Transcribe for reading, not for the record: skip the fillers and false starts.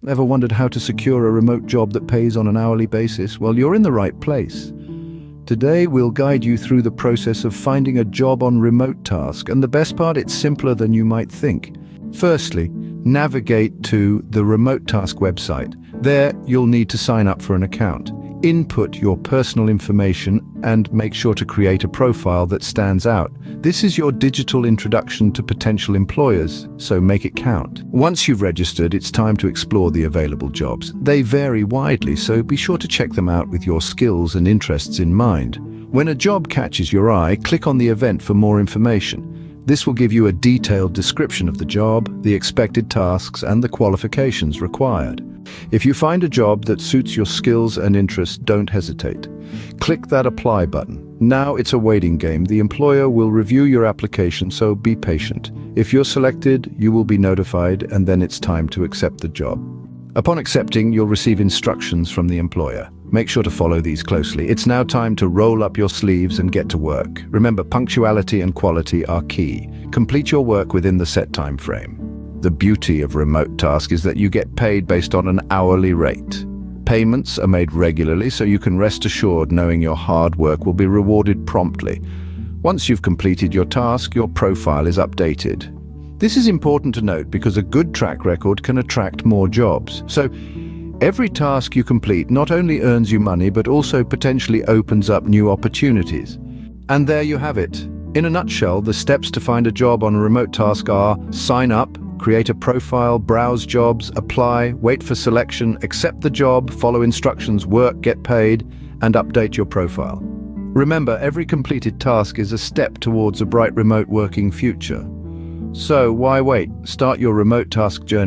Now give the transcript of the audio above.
Ever wondered how to secure a remote job that pays on an hourly basis? Well, you're in the right place. Today, we'll guide you through the process of finding a job on Remotasks, and the best part, it's simpler than you might think. Firstly, navigate to the Remotasks website. There, you'll need to sign up for an account. Input your personal information and make sure to create a profile that stands out. This is your digital introduction to potential employers, so make it count. Once you've registered, it's time to explore the available jobs. They vary widely, so be sure to check them out with your skills and interests in mind. When a job catches your eye, click on the event for more information. This will give you a detailed description of the job, the expected tasks, and the qualifications required. If you find a job that suits your skills and interests, don't hesitate. Click that apply button. Now it's a waiting game. The employer will review your application, so be patient. If you're selected, you will be notified, and then it's time to accept the job. Upon accepting, you'll receive instructions from the employer. Make sure to follow these closely. It's now time to roll up your sleeves and get to work. Remember, punctuality and quality are key. Complete your work within the set time frame. The beauty of Remotasks is that you get paid based on an hourly rate. Payments are made regularly, so you can rest assured knowing your hard work will be rewarded promptly. Once you've completed your task, your profile is updated. This is important to note because a good track record can attract more jobs. So, every task you complete not only earns you money, but also potentially opens up new opportunities. And there you have it. In a nutshell, the steps to find a job on a Remotasks are: sign up, create a profile, browse jobs, apply, wait for selection, accept the job, follow instructions, work, get paid, and update your profile. Remember, every completed task is a step towards a bright remote working future. So why wait? Start your Remotasks journey